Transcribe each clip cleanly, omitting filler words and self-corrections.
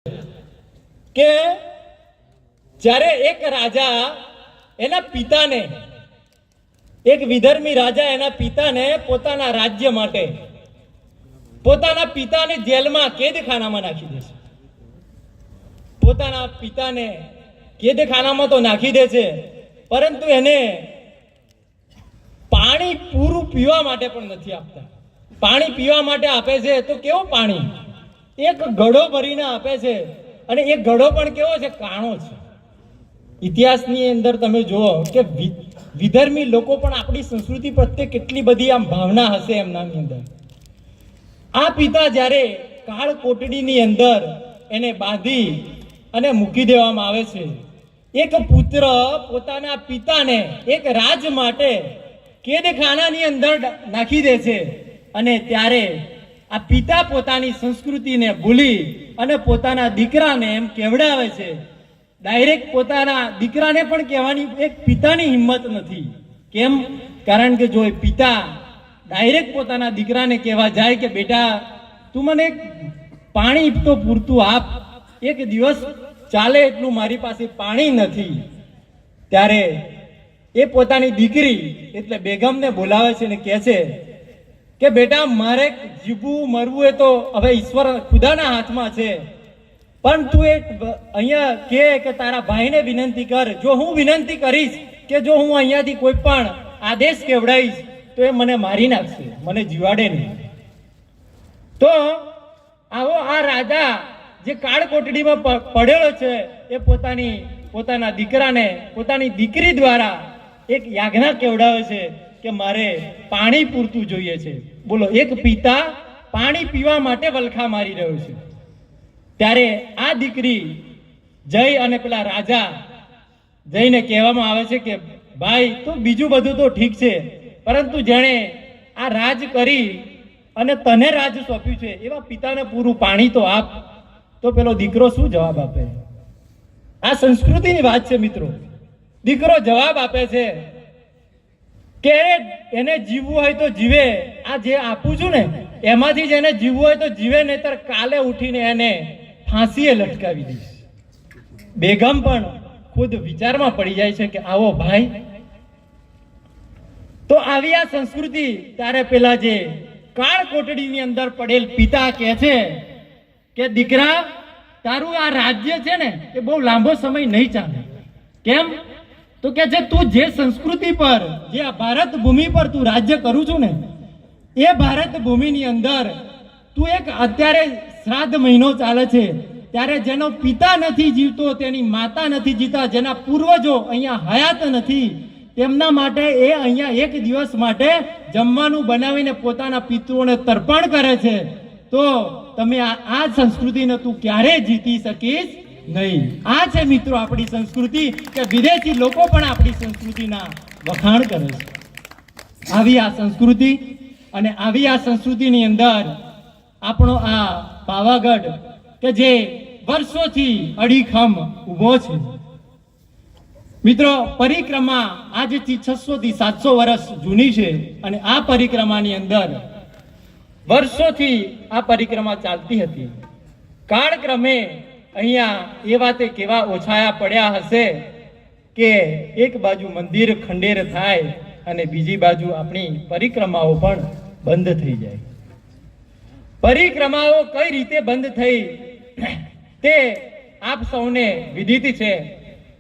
કે જ્યારે એક રાજા એના પિતાને, એક વિધર્મી રાજા એના પિતાને પોતાના રાજ્ય માટે પોતાના પિતાને જેલમાં કેદખાનામાં નાખી દે છે. પોતાના પિતાને કેદખાનામાં તો નાખી દે છે, પરંતુ એને પાણી પૂરું પીવા માટે પણ નથી આપતા. પાણી પીવા માટે આપે છે તો કેવું પાણી? એક ઘડો ભરીને આપે છે, અને એ ઘડો પણ કેવો છે? કાણો છે. ઇતિહાસની અંદર તમે જુઓ કે વિધર્મી લોકો પણ આપણી સંસ્કૃતિ પ્રત્યે કેટલી બધી આમ ભાવના હશે એમનાની અંદર. આ પિતા જ્યારે કાળ કોટડીની અંદર એને બાંધી અને મૂકી દેવામાં આવે છે, એક પુત્ર પોતાના પિતાને એક રાજ માટે કેદખાનાની અંદર નાખી દે છે, અને ત્યારે આ પિતા પોતાની સંસ્કૃતિને ભૂલી અને પોતાના દીકરાને એમ કહેવડાવે છે. ડાયરેક્ટ પોતાના દીકરાને પણ કહેવાની એક પિતાની હિંમત નથી. કેમ? કારણ કે જો એ પિતા ડાયરેક્ટ પોતાના દીકરાને કહેવા જાય કે બેટા તું મને પાણી તો પૂરતું આપ, એક દિવસ ચાલે એટલું મારી પાસે પાણી નથી, ત્યારે એ પોતાની દીકરી એટલે બેગમને બોલાવે છે અને કહે છે કે બેટા મારે જીવવું મરવું એ તો હવે ઈશ્વર ખુદાના હાથમાં છે, પણ તું એક અહીંયા કે તારા ભાઈને વિનંતી કર. જો હું વિનંતી કરીશ કે જો હું અહીંયાથી કોઈ પણ આદેશ કેવડાવીશ તો એ મને મારી નાખશે, મને જીવાડે નહીં. તો આવો આ રાજા જે કાળ કોટડીમાં પડેલો છે એ પોતાના દીકરાને પોતાની દીકરી દ્વારા એક યાજ્ઞા કેવડાવે છે કે મારે પાણી પૂરતું જોઈએ છે. બોલો, એક પિતા પાણી પીવા માટે વલખા મારી રહ્યો છે, ત્યારે આ દીકરી જઈ અને પેલા રાજા જઈને કહેવામાં આવે છે કે ભાઈ તો બીજું બધું તો ઠીક છે, પરંતુ જેણે આ રાજ કરી અને તને રાજ સોંપ્યું છે એવા પિતાને પૂરું પાણી તો આપ. તો પેલો દીકરો શું જવાબ આપે? આ સંસ્કૃતિની વાત છે મિત્રો. દીકરો જવાબ આપે છે કે એને જીવવું હોય તો જીવે, આ જે આપું છું ને એમાંથી જ એને જીવવું હોય તો જીવે, નહીતર કાલે ઉઠીને એને ફાંસીએ લટકાવી દઈશ. બેગમ પણ ખુદ વિચારમાં પડી જાય છે કે આવો ભાઈ. તો આવી આ સંસ્કૃતિ ત્યારે પેલા જે કાળ કોટડીની અંદર પડેલ પિતા કહે છે કે દીકરા તારું આ રાજ્ય છે ને એ બહુ લાંબો સમય નહીં ચાલે. કેમ? તો કે છે તું જે સંસ્કૃતિ પર, જે આ ભારત ભૂમિ પર તું રાજ્ય કરું છું ને એ ભારત ભૂમિની અંદર તું એક અત્યારે શ્રાદ્ધ મહિનો ચાલે છે, ત્યારે જેનો પિતા નથી જીવતો, તેની માતા નથી જીવતા, જેના પૂર્વજો અહીંયા હયાત નથી, તેમના માટે એ અહીંયા એક દિવસ માટે જમવાનું બનાવીને પોતાના પિતૃઓને તર્પણ કરે છે. તો તમે આ સંસ્કૃતિને તું ક્યારેય જીતી શકીશ નહીં. આ છે મિત્રો આપણી સંસ્કૃતિ, કે વિદેશી લોકો પણ આપણી સંસ્કૃતિના વખાણ કરે છે. આવી આ સંસ્કૃતિ અને આવી આ સંસ્કૃતિની અંદર આપણો આ પાવાગઢ કે જે વર્ષોથી અડીખમ ઊભો છે. મિત્રો, પરિક્રમા આજથી 600 થી 700 વર્ષ જૂની છે, અને આ પરિક્રમાની અંદર વર્ષોથી આ પરિક્રમા ચાલતી હતી. કાળક્રમે અહીંયા એ વાતે કેવા ઓછાયા પડ્યા હશે કે એક બાજુ મંદિર ખંડેર થાય અને બીજી બાજુ આપણી પરિક્રમાઓ પણ બંધ થઈ જાય. પરિક્રમાઓ કઈ રીતે બંધ થઈ તે આપ સૌને વિદિત છે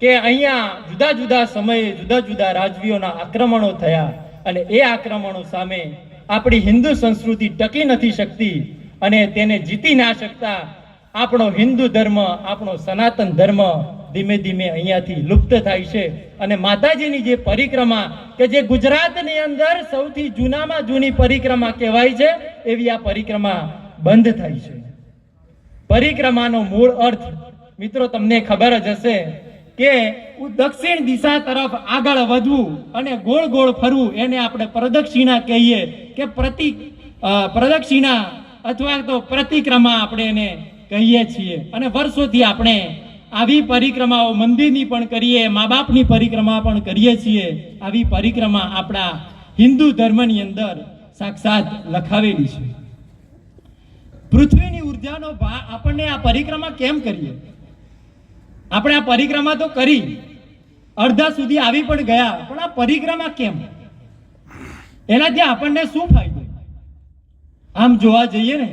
કે અહીંયા જુદા જુદા સમયે જુદા જુદા રાજવીઓના આક્રમણો થયા, અને એ આક્રમણો સામે આપણી હિન્દુ સંસ્કૃતિ ટકી નથી શકતી, અને તેને જીતી ના શકતા આપણો હિન્દુ ધર્મ, આપણો સનાતન ધર્મ ધીમે ધીમે અહીંયાથી લુપ્ત થાય છે. અને માતાજીની જે પરિક્રમા કે જે ગુજરાતની અંદર સૌથી જૂનામાં જૂની પરિક્રમા કહેવાય છે, એવી આ પરિક્રમા બંધ થાય છે. પરિક્રમાનો મૂળ અર્થ મિત્રો તમને ખબર જ હશે કે દક્ષિણ દિશા તરફ આગળ વધવું અને ગોળ ગોળ ફરવું, એને આપણે પ્રદક્ષિણા કહીએ કે પ્રદક્ષિણા અથવા તો પ્રતિક્રમા આપણે એને કહીએ છીએ. અને વર્ષોથી આપણે આવી પરિક્રમાઓ મંદિરની પણ કરીએ, મા બાપની પરિક્રમા પણ કરીએ છીએ. આવી પરિક્રમા આપણા હિન્દુ ધર્મની અંદર સાક્ષાત લખાવેલી છે. પૃથ્વીની ઉર્જાનો આપણને આ પરિક્રમા કેમ કરીએ? આપણે આ પરિક્રમા તો કરી, અડધા સુધી આવી પણ ગયા, પણ આ પરિક્રમા કેમ? એનાથી આપણને શું ફાયદો? આમ જોવા જઈએ ને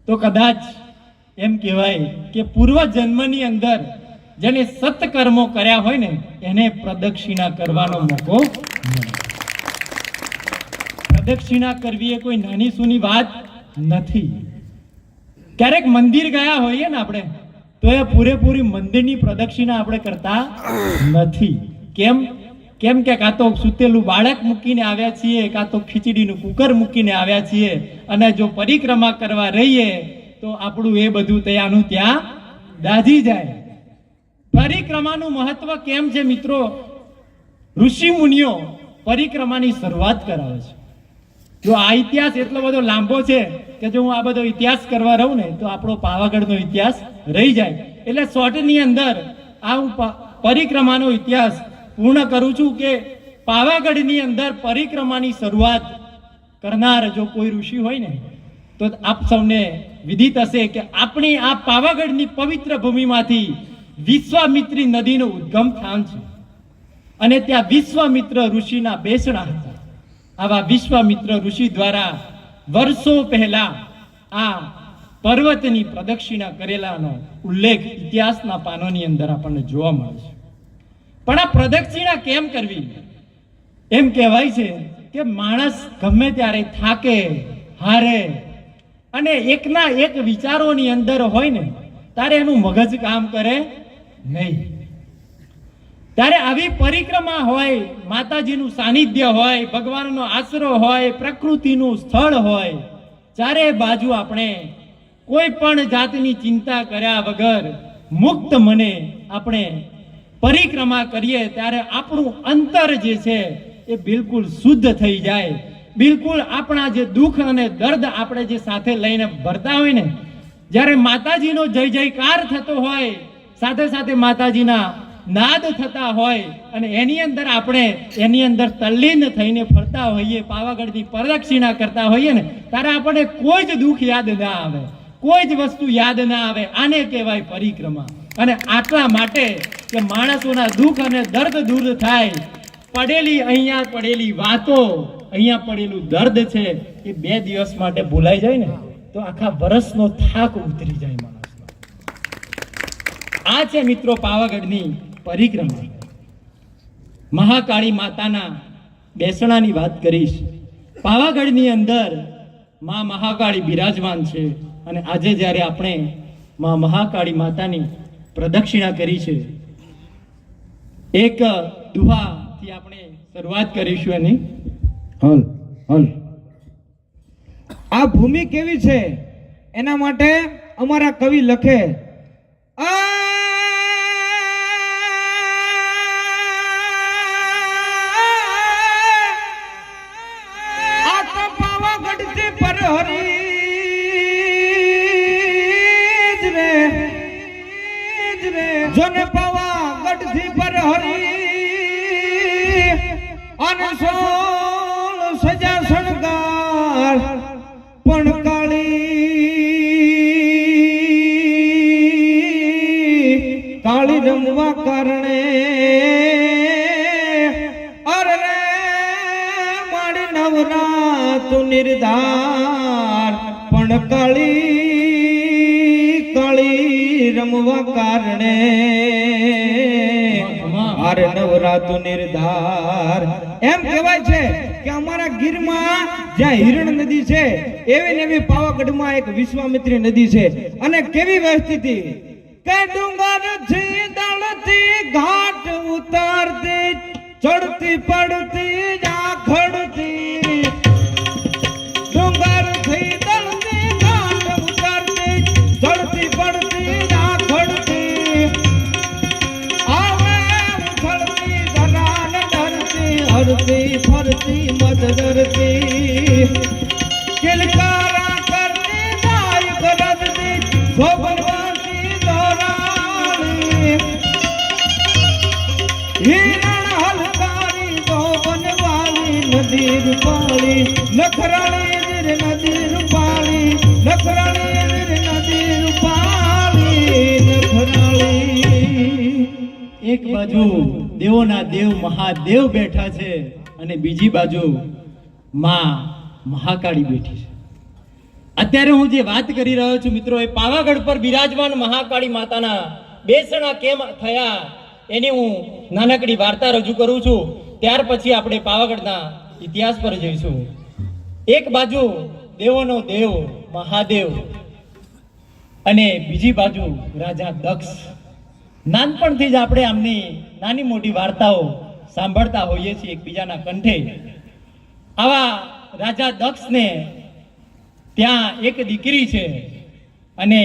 તો કદાચ એમ કહેવાય કે પૂર્વ જન્મની અંદર જેને સત્કર્મો કર્યા હોય ને એને પ્રદક્ષિણા કરવાનો મોકો મળે. પ્રદક્ષિણા કરવી એ કોઈ નાની સૂની વાત નથી. ક્યારેક મંદિર ગયા હોઈએ ને આપણે તો એ પૂરેપૂરી મંદિરની પ્રદક્ષિણા આપણે કરતા નથી. કેમ કે કાં તો સુતેલું બાળક મૂકીને આવ્યા છીએ, કાં તો ખીચડીનું કુકર મૂકીને આવ્યા છીએ, અને જો પરિક્રમા કરવા રહીએ તો આપણું એ બધું ત્યાંનું ત્યાં દાઝી જાય. પરિક્રમાનું મહત્વ કેમ છે મિત્રો? ઋષિ મુનિઓ પરિક્રમાની શરૂઆત કરાવે છે. જો આ ઇતિહાસ એટલો બધો લાંબો છે કે જો હું આ બધો ઇતિહાસ કરવા રહું ને તો આપણો પાવાગઢનો ઇતિહાસ રહી જાય. એટલે શોર્ટની અંદર આ હું પરિક્રમાનો ઇતિહાસ પૂર્ણ કરું છું કે પાવાગઢની અંદર પરિક્રમાની શરૂઆત કરનાર જો કોઈ ઋષિ હોય ને તો આપ સૌને વિદિત હશે કે આપણી આ પાવાગઢની પવિત્ર ભૂમિમાંથી વિશ્વામિત્રી નદીનું ઉદ્ગમ સ્થાન છે, અને ત્યાં વિશ્વામિત્ર ઋષિના બેસણા હતા. આવા વિશ્વામિત્ર ઋષિ દ્વારા વર્ષો પહેલા આ પર્વતની પ્રદક્ષિણા કરેલાનો ઉલ્લેખ ઇતિહાસના પાનોની અંદર આપણને જોવા મળે છે. પણ આ પ્રદક્ષિણા કેમ કરવી? એમ કહેવાય છે કે માણસ ગમે ત્યારે થાકે, હારે અને એકના એક વિચારોની અંદર હોય ને ત્યારે એનું મગજ કામ કરે નહીં. ત્યારે આવી પરિક્રમા હોય, માતાજીનું સાનિધ્ય હોય, ભગવાનનો આશરો હોય, પ્રકૃતિનું સ્થળ હોય, ચારે બાજુ આપણે કોઈ પણ જાતની ચિંતા કર્યા વગર મુક્ત મને આપણે પરિક્રમા કરીએ ત્યારે આપણું અંતર જે છે એ બિલકુલ શુદ્ધ થઈ જાય. બિલકુલ આપણા જે દુઃખ અને દર્દ આપણે જે સાથે લઈને ભરતા હોય ને, જ્યારે માતાજીનો જય જયકાર થતો હોય, સાથે સાથે માતાજીના નાદ થતા હોય અને એની અંદર આપણે એની અંદર તલ્લીન થઈને ફરતા હોઈએ, પાવાગઢની પ્રદક્ષિણા કરતા હોઈએ ને ત્યારે આપણને કોઈ જ દુઃખ યાદ ના આવે, કોઈ જ વસ્તુ યાદ ના આવે. આને કહેવાય પરિક્રમા. અને આટલા માટે કે માણસોના દુઃખ અને દર્દ દૂર થાય, પડેલી અહીંયા પડેલી વાતો, અહીંયા પડેલું દર્દ છે એ 2 દિવસ માટે ભૂલાઈ જાય ને તો આખા વર્ષનો થાક ઉતરી જાય માણસનો. આ છે મિત્રો પાવાગઢની પરિક્રમા. મહાકાળી માતાના બેસણાની વાત કરીશ. પાવાગઢની અંદર માં મહાકાળી બિરાજમાન છે, અને આજે જ્યારે આપણે માં મહાકાળી માતાની પ્રદક્ષિણા કરી છે, એક દુહાથી આપણે શરૂઆત કરીશું. એની હલ આ ભૂમિ કેવી છે એના માટે અમારા કવિ લખે, આ તો પાવાગઢથી પરહરી જોને પાવાગઢથી પરહરી અને સોળ સજા શણગાર પણ કાળી રમવા કારણે અરે મારી નવરાત નિર્ધાર પણ કાળી રમવા કારણે અરે નવરાત નિર્ધાર. એમ કહેવાય છે કે અમારા ગીરમાં જ્યાં હિરણ નદી છે એવી ને એવી પાવાગઢમાં એક વિશ્વામિત્રી નદી છે, અને કેવી વહેતી હતી કે ડુંગરથી દળતી ઘાટ ઉતારતી ચડતી પડતી જાખડતી, ડુંગરથી દળતી ઘાટ ઉતારતી ચડતી પડતી જાખડતી, આવે ઉછળતી ધરાન ડરતી હરતી ફરતી મત ડરતી, કિલકારા કરતી દાય ગરજતી શોભનવાતી દોરાણી, હિરણ હલકારી શોભનવાળી નદી રૂપાળી, નખરાળી નદી રૂપાળી, નખરાળી એક બાજુ દેવોના દેવ મહાદેવ બેઠા છે અને બીજી બાજુ માં મહાકાળી બેઠી છે. અત્યારે હું જે વાત કરી રહ્યો છું મિત્રો, એ પાવાગઢ પર બિરાજમાન મહાકાળી માતાના બેસણા કેમ થયા એની હું નાનકડી વાર્તા રજૂ કરું છું. ત્યાર પછી આપણે પાવાગઢના ઇતિહાસ પર જઈશું. એક બાજુ દેવોનો દેવ મહાદેવ અને બીજી બાજુ રાજા દક્ષ. નાનપણથી જ આપણે આમની નાની મોટી વાર્તાઓ સાંભળતા હોઈએ છીએ એકબીજાના કંઠે. આવા રાજા દક્ષને ત્યાં એક દીકરી છે અને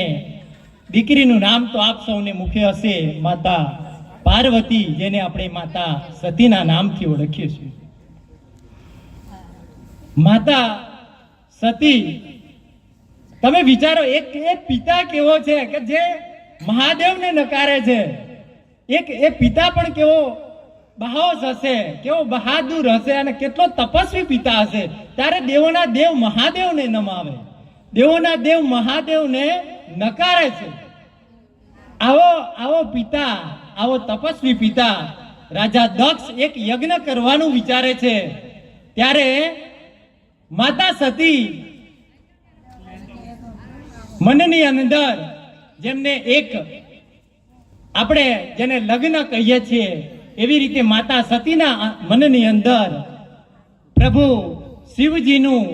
દીકરીનું નામ તો આપ સૌને મુખ્ય હશે, માતા પાર્વતી, જેને આપણે માતા સતીના નામથી ઓળખીએ છીએ. માતા સતી, તમે વિચારો એક પિતા કેવો છે કે જે મહાદેવને નકારે છે. એક એ પિતા પણ કેવો બાહોશ હશે, કેવો બહાદુર હશે અને કેટલો તપસ્વી પિતા હશે. ત્યારે દેવોના દેવ મહાદેવને નમાવે, દેવોના દેવ મહાદેવને નકારે છે. આવો પિતા, આવો તપસ્વી પિતા રાજા દક્ષ એક યજ્ઞ કરવાનું વિચારે છે. ત્યારે માતા સતી મનની અંદર, જેમને એક આપણે જેને લગ્ન કહીએ છીએ એવી રીતે માતા સતીના મનની અંદર પ્રભુ શિવજીનું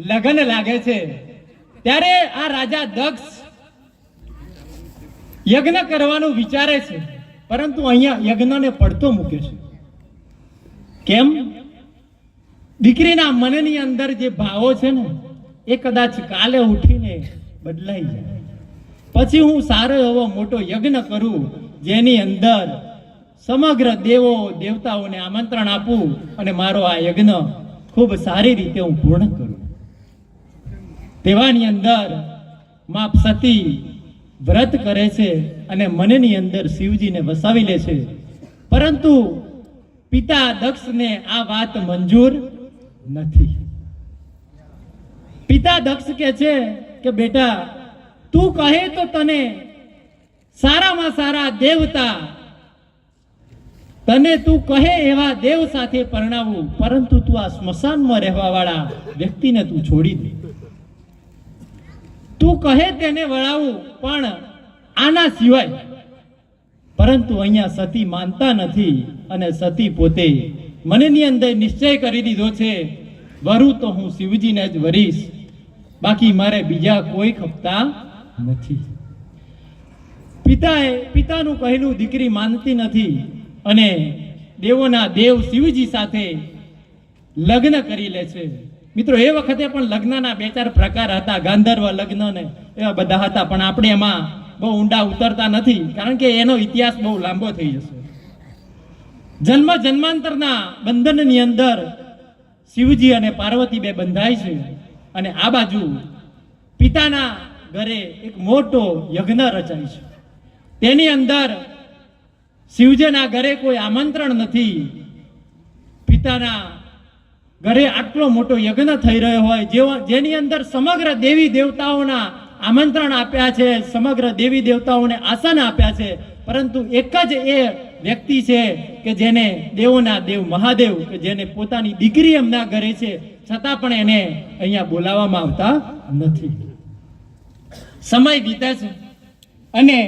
લગ્ન લાગે છે. ત્યારે આ રાજા દક્ષ યજ્ઞ કરવાનું વિચારે છે, પરંતુ અહીંયા યજ્ઞને પડતો મૂકે છે. કેમ? દીકરીના મનની અંદર જે ભાવો છે ને એ કદાચ કાલે ઉઠીને બદલાઈ જાય. પછી હું સારો એવો મોટો યજ્ઞ કરું જેની અંદર સમગ્ર દેવો દેવતાઓને આમંત્રણ આપું અને મારો આ યજ્ઞ ખૂબ સારી રીતે હું પૂર્ણ કરું. તેવાની અંદર મા સતી વ્રત કરે છે અને મનની અંદર શિવજીને વસાવી લે છે. પરંતુ પિતા દક્ષને આ વાત મંજૂર નથી. પિતા દક્ષ કહે છે કે બેટા, તું કહે તો તને સારામાં સારા દેવતા, તને તું કહે એવા દેવ સાથે પરણાવું, પરંતુ તું આ સ્મશાનમાં રહેવા વાળા વ્યક્તિને તું છોડી દે. તું કહે તેને વળાવું, પણ આના સિવાય. પરંતુ અહીંયા સતી માનતા નથી અને સતી પોતે મનની અંદર નિશ્ચય કરી દીધો છે, વરું તો હું શિવજીને જ વરીશ, બાકી મારે બીજા કોઈ ખપતા નથી. પિતાનું કહેલું દીકરી માનતી નથી અને દેવોના દેવ શિવજી સાથે લગ્ન કરી લે છે. મિત્રો, એ વખતે પણ લગ્નના 2-4 પ્રકાર હતા, ગાંધર્વ લગ્ન ને એવા બધા હતા, પણ આપણે એમાં બહુ ઊંડા ઉતરતા નથી, કારણ કે એનો ઇતિહાસ બહુ લાંબો થઈ જશે. જન્મ જન્માંતરના બંધનની અંદર શિવજી અને પાર્વતી બે બંધાય છે અને આ બાજુ પિતાના ઘરે એક મોટો યજ્ઞ રચાય છે. તેની અંદર શિવજીના ઘરે કોઈ આમંત્રણ નથી. પિતાના ઘરે આટલો મોટો યજ્ઞ થઈ રહ્યો હોય, જેની અંદર સમગ્ર દેવી દેવતાઓના આમંત્રણ આપ્યા છે, સમગ્ર દેવી દેવતાઓને આસન આપ્યા છે, પરંતુ એક જ એ વ્યક્તિ છે કે જેને દેવોના દેવ મહાદેવ, કે જેને પોતાની દીકરી એમના ઘરે છે, છતાં પણ એને અહીંયા બોલાવવામાં આવતા નથી. સમય વીતે છે અને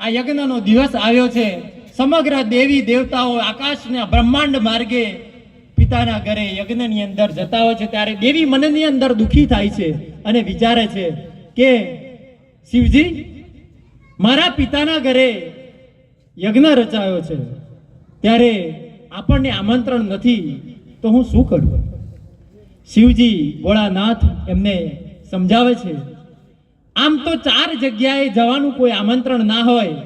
આ યજ્ઞનો દિવસ આવ્યો છે. સમગ્ર દેવી દેવતાઓ આકાશના બ્રહ્માંડ માર્ગે પિતાના ઘરે યજ્ઞની અંદર જતા હોય છે. ત્યારે દેવી મનની અંદર દુઃખી થાય છે અને વિચારે છે કે શિવજી, મારા પિતાના ઘરે યજ્ઞ રચાયો છે, ત્યારે આપણને આમંત્રણ નથી, તો હું શું કરું? શિવજી ભોળાનાથ એમને સમજાવે છે, આમ તો 4 જગ્યાએ જવાનું કોઈ આમંત્રણ ના હોય.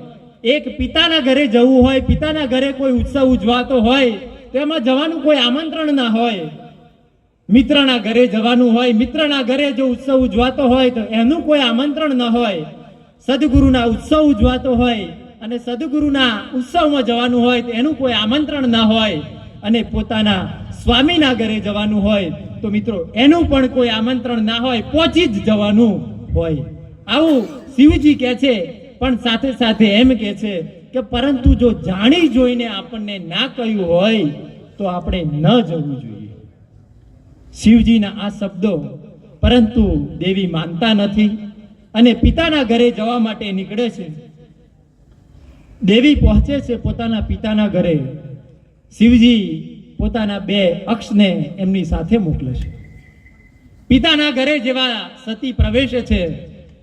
એક પિતાના ઘરે જવું હોય, પિતાના ઘરે કોઈ ઉત્સવ ઉજવાતો હોય તો એમાં જવાનું કોઈ આમંત્રણ ના હોય. મિત્રના ઘરે જવાનું હોય, મિત્રના ઘરે જો ઉત્સવ ઉજવાતો હોય તો એનું કોઈ આમંત્રણ ન હોય. સદગુરુના ઉત્સવ ઉજવાતો હોય અને સદગુરુના ઉત્સવમાં જવાનું હોય તો એનું કોઈ આમંત્રણ ના હોય. અને પોતાના સ્વામીના ઘરે જવાનું હોય તો મિત્રો એનું પણ કોઈ આમંત્રણ ના હોય, પહોંચી જ જવાનું હોય. આવું શિવજી કહે છે, પણ સાથે સાથે એમ કહે છે કે પરંતુ જો જાણી જોઈને આપણને ના કહ્યું હોય તો આપણે ન જવું જોઈએ. શિવજીના આ શબ્દો, પરંતુ દેવી માનતા નથી અને પિતાના ઘરે જવા માટે નીકળે છે. દેવી પહોંચે છે પોતાના પિતાના ઘરે. શિવજી પોતાના 2 અક્ષને એમની સાથે મોકલે છે. પિતાના ઘરે જેવા સતી પ્રવેશે છે,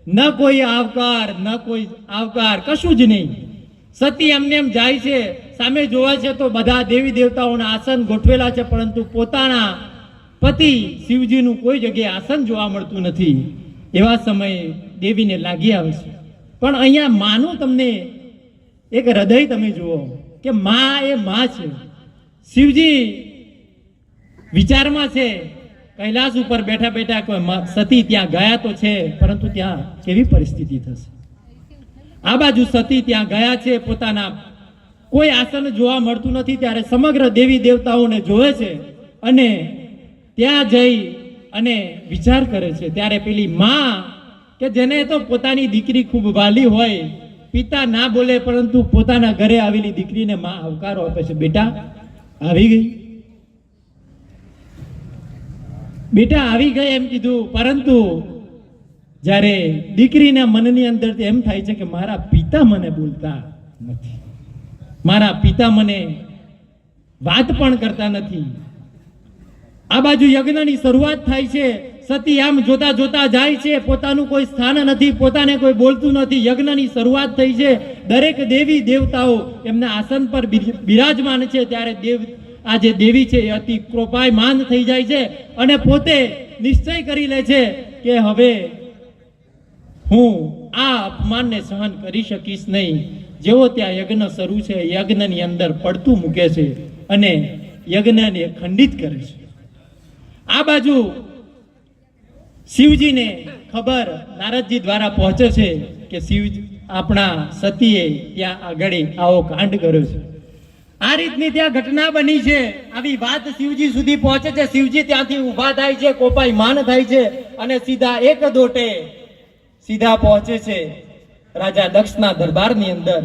ન કોઈ આવકાર, કશું જ નહીં. સતી એમને એમ જાય છે. સામે જોવા છે તો બધા દેવી દેવતાઓના આસન ગોઠવેલા છે, પરંતુ પોતાના પતિ શિવજીનું કોઈ જગ્યાએ આસન જોવા મળતું નથી. એવા સમયે દેવીને લાગી આવે છે. પણ અહીંયા માનું તમને એક હૃદય તમે જુઓ કે માં એ માં છે. શિવજી વિચારમાં છે, કૈલાસ ઉપર બેઠા બેઠા કોઈ સતી ત્યાં ગયા તો છે, પરંતુ ત્યાં કેવી પરિસ્થિતિ થશે. આ બાજુ સતી ત્યાં ગયા છે, પોતાના કોઈ આસન જોવા મળતું નથી. ત્યારે સમગ્ર દેવી દેવતાઓને જોવે છે અને ત્યાં જઈ અને વિચાર કરે છે. ત્યારે પેલી માં કે જેને તો પોતાની દીકરી ખૂબ વાલી હોય, પિતા ના બોલે પરંતુ પોતાના ઘરે આવેલી દીકરીને માં આવકારો આપે છે. બેટા આવી ગઈ, બેટા આવી ગઈ એમ કીધું. પરંતુ જ્યારે દીકરીના મનની અંદર એમ થાય છે કે મારા પિતા મને બોલતા નથી, મારા પિતા મને વાત પણ કરતા નથી. આ બાજુ યજ્ઞની શરૂઆત થાય છે. સતી આમ જોતા જોતા જાય છે. પોતાનું કોઈ સ્થાન નથી, પોતાને કોઈ બોલતું નથી. યજ્ઞની શરૂઆત થઈ છે. દરેક દેવી દેવતાઓ એમના આસન પર બિરાજમાન છે. ત્યારે આ જે દેવી છે એ અતિ કૃપાયમાન થઈ જાય છે અને પોતે નિશ્ચય કરી લે છે કે હવે હું આ અપમાનને સહન કરી શકીશ નહીં. જેવો ત્યાં યજ્ઞ શરૂ છે, યજ્ઞની અંદર પડતું મૂકે છે અને યજ્ઞને ખંડિત કરે છે. આ બાજુ શિવજીને ખબર નારદજી દ્વારા પહોંચે છે કે આપણા સતીએ ત્યાં આગળ આવો કાંડ કર્યો છે. આ રીતની ત્યાં ઘટના બની છે. આવી વાત શિવજી સુધી પહોંચે છે. શિવજી ત્યાંથી ઊભા થાય છે, કોપાયમાન થાય છે અને સીધા એક દોટે સીધા પહોંચે છે રાજા દક્ષના દરબારની અંદર.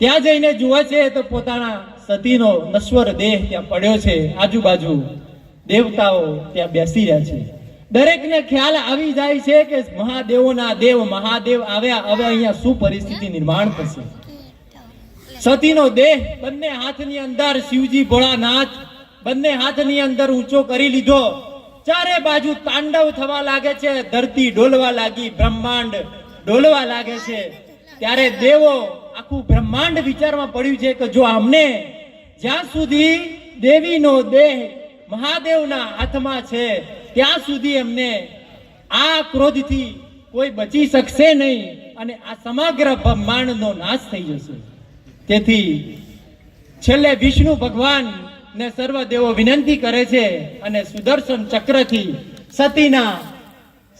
ત્યાં જઈને જુએ છે તો પોતાના સતીનો નશ્વર દેહ ત્યાં પડ્યો છે. આજુબાજુ દેવતાઓ ત્યાં બેસી રહ્યા છે. દરેકને ખ્યાલ આવી જાય છે કે મહાદેવોના દેવ મહાદેવ આવ્યા, હવે અહીંયા શું પરિસ્થિતિ નિર્માણ થશે. સતીનો દેહ બંને હાથની અંદર, શિવજી ભોળાનાથ બંને હાથની અંદર ઊંચો કરી લીધો. ચારે બાજુ તાંડવ થવા લાગે છે. ધરતી ડોલવા લાગી, બ્રહ્માંડ ડોલવા લાગે છે. ત્યારે દેવો આખું બ્રહ્માંડ વિચારમાં પડ્યું છે કે જો અમને જ્યાં સુધી દેવીનો દેહ મહાદેવના હાથમાં છે ત્યાં સુધી અમને આ ક્રોધથી કોઈ બચી શકશે નહીં અને આ સમગ્ર બ્રહ્માંડનો નાશ થઈ જશે. તેથી છેલ્લે વિષ્ણુ ભગવાન ને સર્વ દેવો વિનંતી કરે છે અને સુદર્શન ચક્રથી સતીના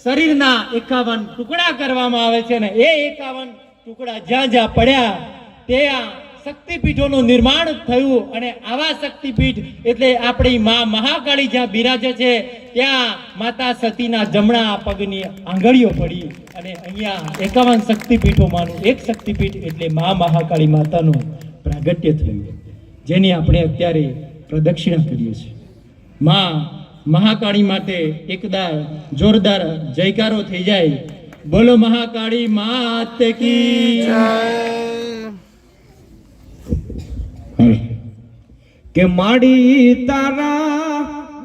શરીરના 51 ટુકડા કરવામાં આવે છે. અને એ 51 ટુકડા જ્યાં જ્યાં પડ્યા ત્યાં શક્તિપીઠોનું નિર્માણ થયું. અને આવા શક્તિપીઠ એટલે આપણી મા મહાકાળી જ્યાં બિરાજે છે ત્યાં માતા સતીના જમણા પગની આંગળીઓ પડી અને અહીંયા 51 શક્તિપીઠોમાંનું એક શક્તિપીઠ એટલે મા મહાકાળી માતાનું પ્રાગટ્ય થયું, જેની આપણે અત્યારે પ્રદક્ષિણા કરીએ છીએ. મા મહાકાળી માટે એકદા જોરદાર જયકારો થઈ જાય. બોલો મહાકાળી માત કી જય. કે માડી તારા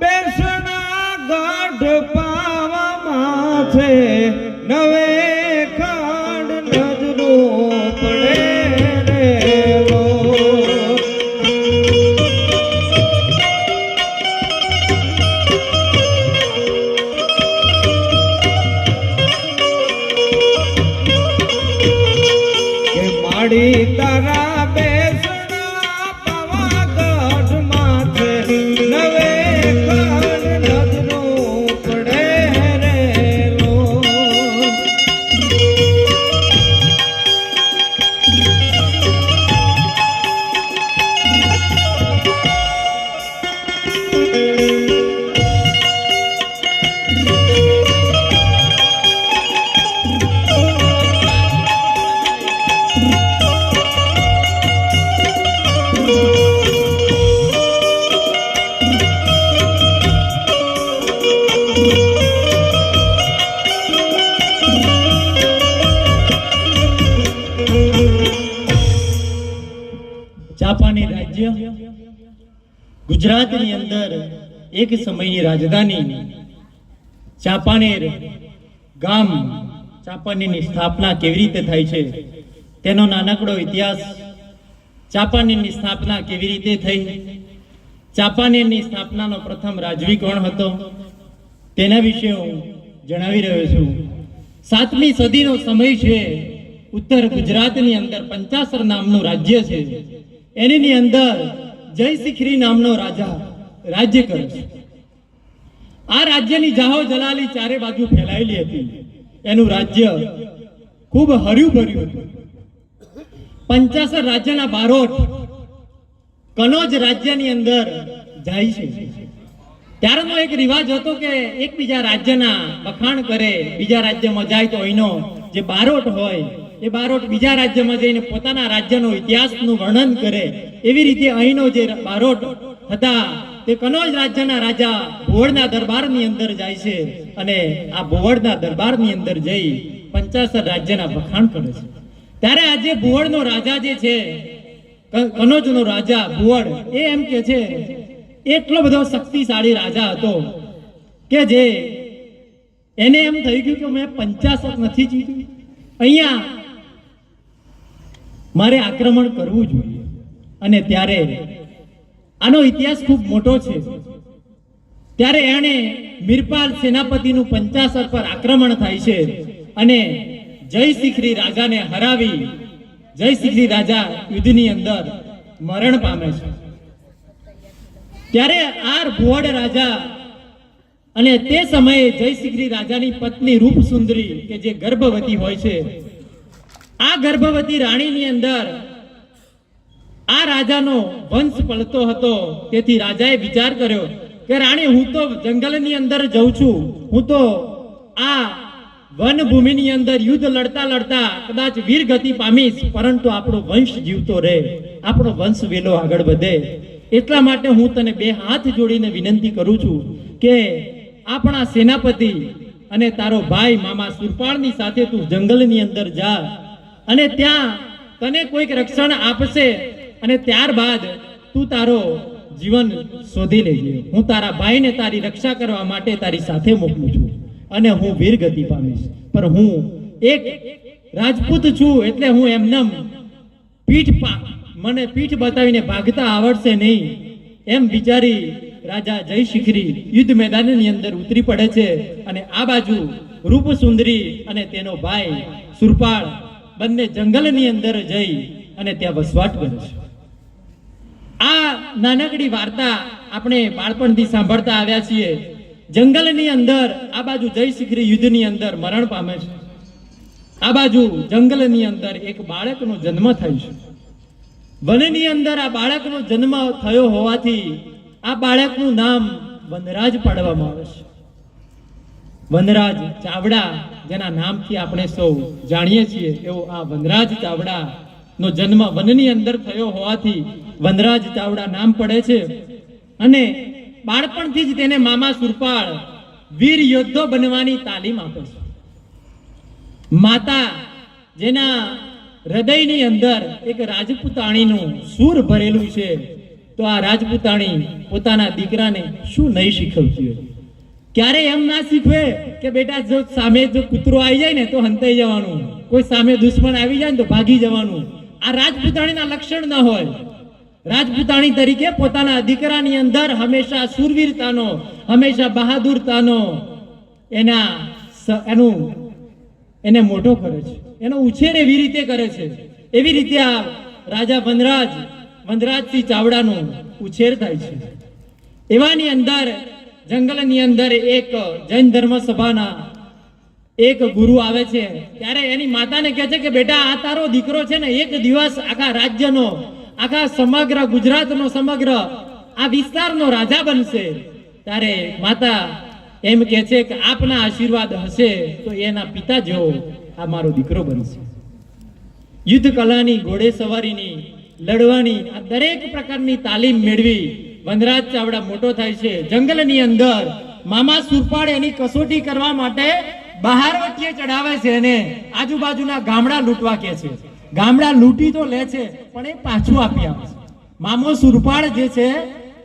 બેસણા ગાઢ પાવા માથે નવે ખાંડ નજરો પડે રે લો. કે માડી તારા બેસણા પાવા ગાઢ માથે નવે ખાંડ નજરો પડે રે લો. ચાંપાનેર રાજ્ય ગુજરાતની અંદર એક સમયની રાજધાની ચાંપાનેર ગામ, ચાંપાનેરની સ્થાપના કેવી રીતે થાય છે તેનો નાનકડો ઇતિહાસ, ચાંપાનેરની સ્થાપના કેવી રીતે થઈ, ચાંપાનેરની સ્થાપનાનો પ્રથમ રાજવી કોણ હતો તેના વિશે હું જણાવી રહ્યો છું. 7મી સદીનો સમય છે. ઉત્તર ગુજરાતની અંદર પંચાસર નામનું રાજ્ય છે. એની અંદર જયશિખરી નામનો રાજા રાજ્ય કરે છે. આ રાજ્યની જાહો જલાલી ચારે બાજુ ફેલાયેલી હતી. એનું રાજ્ય ખૂબ હર્યું ભર્યું હતું. પંચાસર રાજ્યના બારોટ કનોજ રાજ્યની અંદર જાય છે. ત્યારનો એક રિવાજ હતો કે એકબીજા રાજ્યના વખાણ કરે. બીજા રાજ્યમાં જાય તો અહીંનો જે બારોટ હોય એ બારોટ બીજા રાજ્યમાં જઈને પોતાના રાજ્યનો ઇતિહાસનું વર્ણન કરે. એવી રીતે અહીંનો જે બારોટ હતા તે કનોજ રાજ્યના રાજા ભુવડના દરબારની અંદર જાય છે અને આ ભુવડના દરબારની અંદર જઈ પંચાસર રાજ્યના વખાણ કરે છે. ત્યારે આજે ભુવડનો રાજા જે છે, કનોજનો રાજા ભુવડ, એ એમ કે છે એટલો બધો શક્તિશાળી રાજા હતો કે જે એને એમ થઈ ગયું કે મેં 50 નથી જીત્યું, અહીંયા મારે આક્રમણ કરવું જોઈએ. અને ત્યારે આનો ઇતિહાસ ખૂબ મોટો છે. ત્યારે એણે મીરપાલ સેનાપતિનું 50 પર આક્રમણ થાય છે અને જયશિખરી રાજાને હરાવી જયશિખરી રાજા યુદ્ધની અંદર મરણ પામે છે. ત્યારે આર ભુવડ રાજા અને તે સમયે જયશિખરી રાજાની પત્ની રૂપસુંદરી કે જે ગર્ભવતી હોય છે, આ ગર્ભવતી રાણીની અંદર આ રાજાનો વંશ પળતો હતો. તેથી રાજાએ વિચાર કર્યો કે રાણી, હું તો જંગલની અંદર જઉં છું, હું તો આ વનભૂમિની અંદર યુદ્ધ લડતા લડતા કદાચ વીર ગતિ પામીશ, પરંતુ આપણો વંશ જીવતો રહે, આપણો વંશ વેલો આગળ વધે. એટલા માટે હું તને 2 હાથ જોડીને વિનંતી કરું છું કે આપણા સેનાપતિ અને તારો ભાઈ મામા સુરપાળની સાથે તું જંગલની અંદર જા અને ત્યાં તને કોઈક રક્ષણ આપશે અને ત્યારબાદ તું તારો જીવન શોધી લેજે. હું તારા ભાઈને તારી રક્ષા કરવા માટે તારી સાથે મોકલું છું અને હું વીર ગતિ પામીશ. પણ હું એક રાજપૂત છું એટલે હું એમનેમ મને પીઠ બતાવીને ભાગતા આવડશે નહીં એમ વિચારી રાજા જયશિખરી યુદ્ધ મેદાનની અંદર ઉતરી પડે છે. અને આ બાજુ રૂપસુંદરી અને તેનો ભાઈ સુરપાળ બંને જંગલની અંદર જઈ અને ત્યાં વસવાટ કરે છે. આ નાનકડી વાર્તા આપણે બાળપણથી સાંભળતા આવ્યા છીએ. જંગલની અંદર આ બાજુ જયશિખરી યુદ્ધની અંદર મરણ પામે છે, આ બાજુ જંગલની અંદર એક બાળકનો જન્મ થાય છે. વનની અંદર આ બાળકનો જન્મ થયો હોવાથી આ બાળકનું નામ વનરાજ પાડવામાં આવે છે. વનરાજ ચાવડા, જેના નામથી આપણે સૌ જાણીએ છીએ, એવો આ વનરાજ ચાવડા નો જન્મ વનની અંદર થયો હોવાથી વનરાજ ચાવડા નામ પડે છે. અને બાળપણથી જ તેને મામા સુરપાળ વીર યોદ્ધો બનવાની તાલીમ આપે છે. માતા જેના હૃદયની અંદર એક રાજપૂતાણીનું સૂર ભરેલું છે, તો આ રાજપૂતાણી પોતાના દીકરાને શું નહીં શીખવતી હોય? ક્યારે એમ ના શીખવે કે બેટા જો સામે જો કૂતરો આવી જાય ને તો હંતાઈ જવાનું, કોઈ સામે દુશ્મન આવી જાય ને તો ભાગી જવાનું. આ રાજપૂતાણીના લક્ષણ ન હોય. રાજપૂતાણી તરીકે પોતાના દીકરાની અંદર હંમેશા શૂરવીરતાનો, હંમેશા બહાદુરતાનો એને મોટો કરે છે, એનો ઉછેર એવી રીતે કરે છે. એવી રીતે આ રાજા વનરાજસિંહ ચાવડાનો ઉછેર થાય છે. એવાની અંદર જંગલની અંદર એક જૈન ધર્મ સભાના એક ગુરુ આવે છે. ત્યારે એની માતાને કહે છે કે બેટા, આ તારો દીકરો છે ને એક દિવસ આખા રાજ્યનો, આખા સમગ્ર ગુજરાતનો, સમગ્ર આ વિસ્તારનો રાજા બનશે. ત્યારે માતા એમ કહે છે કે આપના આશીર્વાદ હશે તો એના પિતા જેવો આ મારો દીકરો બનશે. યુદ્ધ કલાની, ઘોડે સવારીની, લડવાની આ દરેક પ્રકારની તાલીમ મેળવી વનરાજ ચાવડા મોટો થાય છે. જંગલની અંદર મામા સુરપાળ એની કસોટી કરવા માટે બહારવટીએ ચડાવે છે અને આજુબાજુના ગામડા લૂંટવા કહે છે. ગામડા લૂંટી તો લે છે પણ એ પાછું આપી આવે છે. મામો સુરપાળ જે છે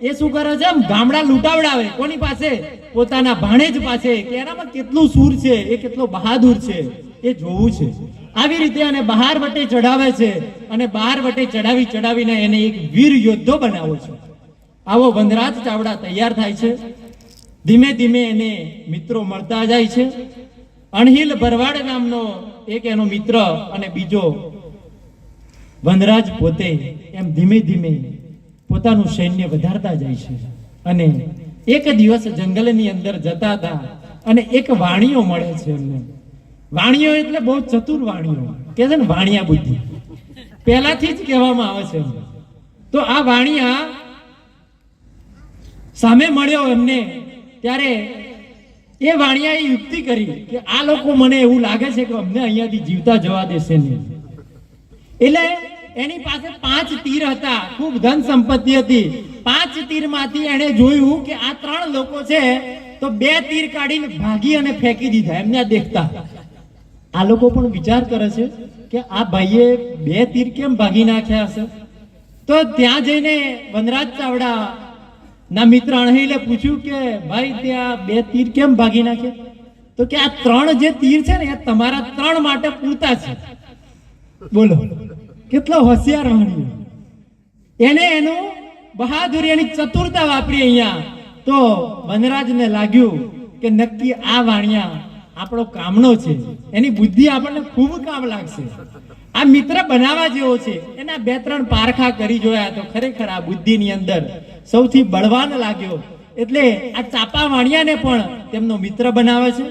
એ શું કરે છે, ગામડા લૂંટાવડાવે કોની પાસે, પોતાના ભાણેજ પાસે, કે એનામાં કેટલું સૂર છે, એ કેટલો બહાદુર છે એ જોવું છે. આવી રીતે અને બહાર વટે ચડાવે છે અને બહાર વટે ચડાવીને એને એક વીર યોદ્ધો બનાવો છે. આવો વનરાજ ચાવડા તૈયાર થાય છે. ધીમે ધીમે એને મિત્રો મળતા જાય છે. અણહિલ ભરવાડ નામનો એક એનો મિત્ર અને બીજો વનરાજ પોતે, એમ ધીમે ધીમે પોતાનું સૈન્ય વધારતા જાય છે. અને એક દિવસ જંગલની અંદર જતા હતા અને એક વાણિયો મળે છે એમને. વાણિયો એટલે બહુ ચતુર વાણિયો, કે છે ને વાણિયા બુદ્ધિ, પહેલાથી જ કહેવામાં આવે છે. તો આ વાણિયા સામે મળ્યો એમને, ત્યારે એ વાણિયાએ યુક્તિ કરી કે આ લોકો મને એવું લાગે છે કે અમને અહીંયાથી જીવતા જવા દેશે નહીં. એટલે એની પાસે 5 તીર હતા, ખૂબ ધન સંપત્તિ હતી. 5 તીરમાંથી એણે જોયું કે આ 3 લોકો છે, તો 2 તીર કાઢીને ભાગી અને ફેંકી દીધા એમને દેખતા. આ લોકો પણ વિચાર કરે છે કે આ ભાઈએ 2 તીર કેમ ભાગી નાખ્યા હશે. તો ત્યાં જઈને વનરાજ ચાવડા ના મિત્ર અણહિલે પૂછ્યું કે ભાઈ ત્યાં 2 તીર કેમ ભાગી નાખ્યા? તો કે આ 3 જે તીર છે ને એ તમારા 3 માટે પૂરતા છે. બોલો કેટલો હોશિયાર વાણિયો, એને એનું બહાદુરી, એની ચતુરતા વાપરી અહીંયા. તો વનરાજને લાગ્યું કે નક્કી આ વાણિયા આપણો કામનો છે, એની બુદ્ધિ આપણને ખૂબ કામ લાગશે, આ મિત્ર બનાવવા જેવો છે. એના 2-3 પારખા કરી જોયા તો ખરેખર આ બુદ્ધિની અંદર સૌથી બળવાન લાગ્યો. એટલે આ ચાપા વાણિયાને પણ તેમનો મિત્ર બનાવે છે.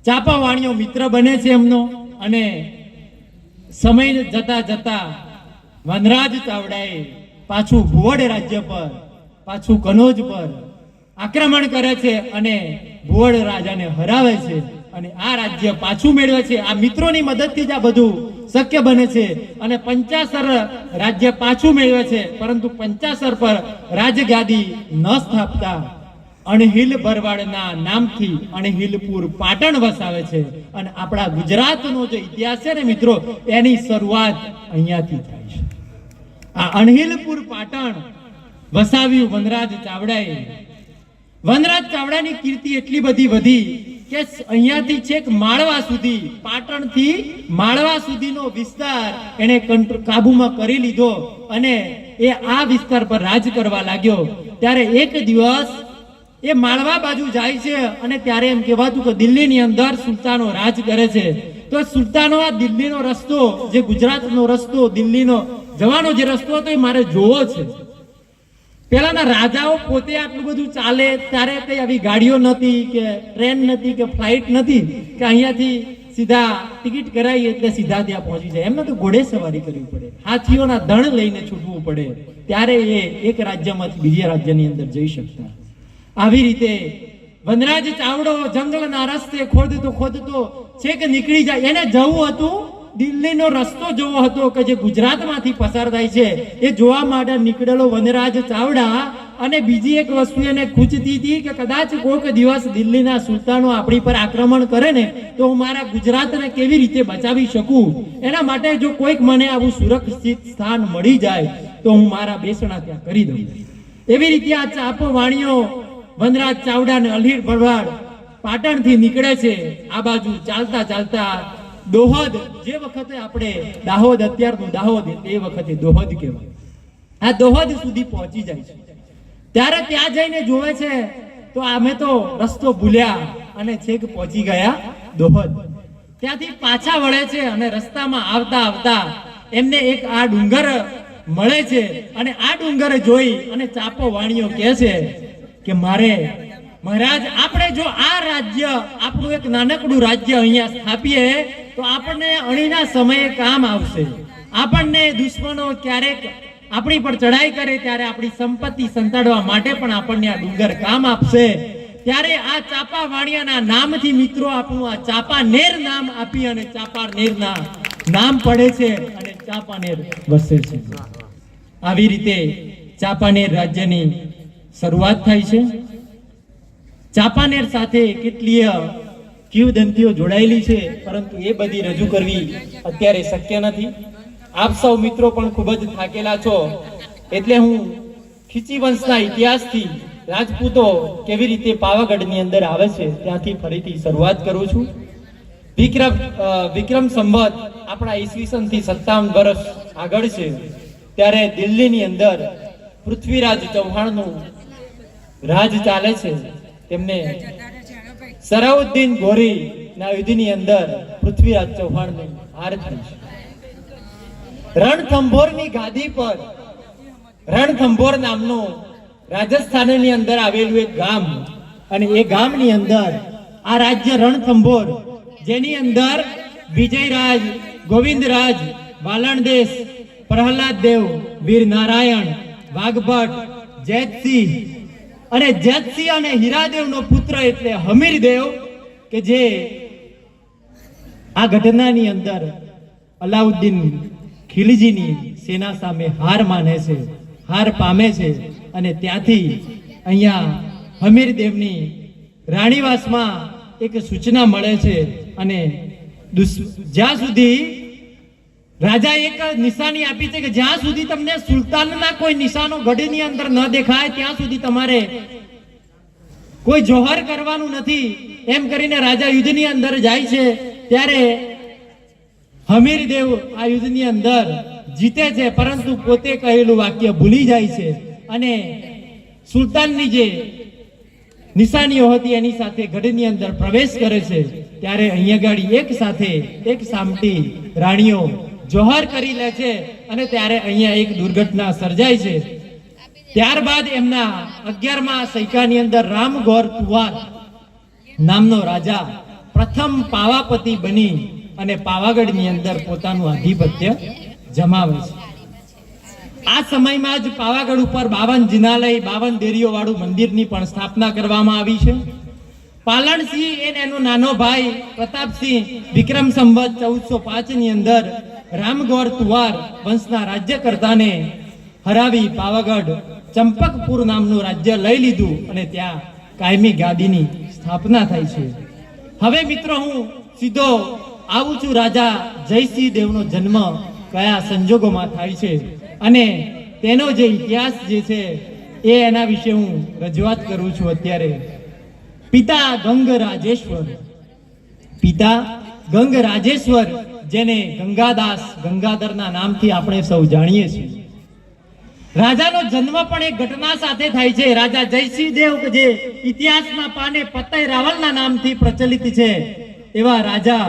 ચાપા વાણિયો મિત્ર બને છે એમનો. અને સમય જતા જતા વનરાજ ચાવડાએ પાછું ભુવડ રાજ્ય પર, પાછું કનોજ પર આક્રમણ કરે છે અને ભુવડ રાજાને હરાવે છે અને આ રાજ્ય પાછું મેળવે છે. આ મિત્રોની મદદથી જ આ બધું શક્ય બને છે. અને પંચાસર રાજ્ય પાછું મેળવે છે, પરંતુ પંચાસર પર રાજગાદી ન સ્થાપતા અણહિલ ભરવાડના નામથી અણહિલપુર પાટણ વસાવે છે. અને આપણા ગુજરાતનો જે ઇતિહાસ છે ને મિત્રો, એની શરૂઆત અહીંયાથી થાય છે. આ અણહિલપુર પાટણ વસાવ્યું વનરાજ ચાવડાએ. વનરાજ ચાવડાની કીર્તિ એટલી બધી વધી કે અહીંયાથી છેક માળવા સુધી, પાટણથી માળવા સુધીનો વિસ્તાર એને કાબુમાં કરી લીધો અને એ આ વિસ્તાર પર રાજ કરવા લાગ્યો. ત્યારે એક દિવસ એ માળવા બાજુ જાય છે અને ત્યારે એમ કહેવાતું કે દિલ્હીની અંદર સુલતાનો રાજ કરે છે. તો સુલતાનો આ દિલ્હીનો રસ્તો, જે ગુજરાતનો રસ્તો, દિલ્હીનો જવાનો જે રસ્તો હતો એ મારે જોવો છે. પેલાના રાજાઓ પોતે આટલું બધું ચાલે ત્યારે કઈ આવી ગાડીઓ નથી કે ટ્રેન નથી કે ફ્લાઇટ નથી કે અહીંયાથી સીધા ટિકિટ કરાવી એટલે સીધા ત્યાં પહોંચી જાય. એમને તો ઘોડે સવારી કરવી પડે, હાથીઓના દણ લઈને છૂટવું પડે, ત્યારે એ એક રાજ્યમાંથી બીજા રાજ્યની અંદર જઈ શકતા. આવી રીતે વનરાજ ચાવડો જંગલના રસ્તે ખોદતો છેક નીકળી જાય. એને જવું હતું દિલ્હીનો રસ્તો જોવો હતો કે જે ગુજરાતમાંથી પસાર થાય છે, એ જોવા માટે નીકળેલો વનરાજ ચાવડા. અને બીજી એક વસ્તુ એને ખૂંચતી હતી કે કદાચ કોઈક દિવસ દિલ્હીના સુલતાનો આપણી પર આક્રમણ કરે ને તો હું મારા ગુજરાતને કેવી રીતે બચાવી શકું. એના માટે જો કોઈક મને આવું સુરક્ષિત સ્થાન મળી જાય તો હું મારા બેસણા ત્યાં કરી દઉં. એવી રીતે આ ચાપો વાણિયો વનરાજ ચાવડા ને અણહિલ ભરવાડ પાટણથી નીકળે છે. આ બાજુ ચાલતા ચાલતા દોહદ, જે વખતે આપણે દાહોદ, અત્યારનું દાહોદ, એ વખતે દોહદ કહેવાય, આ દોહદ સુધી પહોંચી જાય છે. ત્યારે ત્યાં જઈને જોવે છે તો અમે તો રસ્તો ભૂલ્યા અને છેક પહોંચી ગયા દોહદ. ત્યાંથી પાછા વળે છે અને રસ્તામાં આવતા આવતા એમને એક આ ડુંગર મળે છે. અને આ ડુંગર જોઈ અને ચાપો વાણિયો કહે છે કે મારે મહારાજ, આપણે જો આ રાજ્ય, આપણું એક નાનકડું રાજ્ય અહીંયા સ્થાપીએ તો આપણને અણીના સમયે કામ આવશે. આપણને દુશ્મનો ક્યારેક આપણી પર ચડાઈ કરે ત્યારે આપણી સંપત્તિ સંતાડવા માટે પણ આપણને આ ડુંગર કામ આપશે. ત્યારે આ ચાપા વાણિયાના નામથી મિત્રો આપણું આ ચાપાનેર નામ આપી અને ચાપાનેરના નામ પડે છે અને ચાપાનેર વસે છે. આવી રીતે ચાપાનેર રાજ્યની શરૂઆત થાય છે. ચાપાનેર સાથે કેટલીય કિંવદંતીઓ જોડાયેલી છે, પરંતુ એ બધી રજૂ કરવી અત્યારે શક્ય નથી. આપ સૌ મિત્રો પણ ખૂબ જ થાકેલા છો એટલે હું ખીચી વંશના ઇતિહાસથી રાજપૂતો કેવી રીતે પાવાગઢની અંદર આવે છે ત્યાંથી ફરીથી શરૂઆત કરું છું. વિક્રમ સંવત આપણા ઈસવીસન થી 57 વર્ષ આગળ છે ત્યારે દિલ્હીની અંદર પૃથ્વીરાજ ચૌહાણનું રાજ ચાલે છે. તેમને સરાઉદ્દીન ગોરી ના યુદ્ધની અંદર પૃથ્વીરાજ ચૌહાણની હાર થઈ છે. રણથંભોરની ગાદી પર રણથંભોર નામનું રાજસ્થાનની અંદર આવેલું એક ગામ, અને એ ગામની અંદર આ રાજ્ય રણથંભોર, જેની અંદર વિજયરાજ, ગોવિંદરાજ, વાલણદેશ, પ્રહલાદ દેવ, વીર નારાયણ, વાઘભટ, જેતસિંહ અને હીરાદેવનો પુત્ર એટલે હમીરદેવ કે જે આ ઘટનાની અંદર અલાઉદ્દીન ખિલજીની સેના સામે હાર પામે છે અને ત્યાંથી અહીંયા હમીરદેવની રાણીવાસમાં એક સૂચના મળે છે અને જ્યાં સુધી રાજા એક નિશાની આપી છે કે જ્યાં સુધી તમને સુલતાનના કોઈ નિશાનો ગઢની અંદર ન દેખાય ત્યાં સુધી તમારે કોઈ જોહર કરવાનું નથી એમ કરીને રાજા યુદ્ધની અંદર જાય છે. ત્યારે હમીરદેવ આ યુદ્ધની અંદર જીતે છે, પરંતુ પોતે કહેલું વાક્ય ભૂલી જાય છે અને સુલતાનની જે નિશાનીઓ હતી એની સાથે ગઢની અંદર પ્રવેશ કરે છે. ત્યારે અહીંયા ગાડી એક સામટી રાણીઓ જોહર કરી લે છે અને ત્યારે અહીંયા એક દુર્ઘટના સર્જાય છે. ત્યારબાદ એમના 11મા સૈકાની અંદર રામગોર તુવાર નામનો રાજા પ્રથમ પાવાપતિ બની અને પાવાગઢની અંદર પોતાનું આધિપત્ય જમાવે છે. આ સમયમાં જ પાવાગઢ ઉપર 52 જિનાલય 52 દેરીઓ વાળું મંદિરની પણ સ્થાપના કરવામાં આવી છે. પાલણસિંહ એનો નાનો ભાઈ પ્રતાપસિંહ વિક્રમ સંવત 1405 ની અંદર રામગોર તુવાર વંશના રાજ્યકર્તાને હરાવી પાવાગઢ ચંપકપુર નામનું રાજ્ય લઈ લીધું અને ત્યાં કાયમી ગાદીની સ્થાપના થઈ છે. હવે મિત્રો હું સીધો આવું છું રાજા જયસિંહ દેવનો જન્મ કયા સંજોગોમાં થાય છે અને તેનો જે ઇતિહાસ જે છે એના વિશે હું રજૂઆત કરું છું. અત્યારે પિતા ગંગરાજેશ્વર જેને ગંગાદાસ ગંગાધરના નામથી આપણે સૌ જાણીએ છીએ. રાજાનો જન્મ પણ એક ઘટના સાથે થાય છે. રાજા જયસિંહ દેવ કે જે ઇતિહાસના પાને પતય રાવલના નામથી પ્રચલિત છે એવા રાજા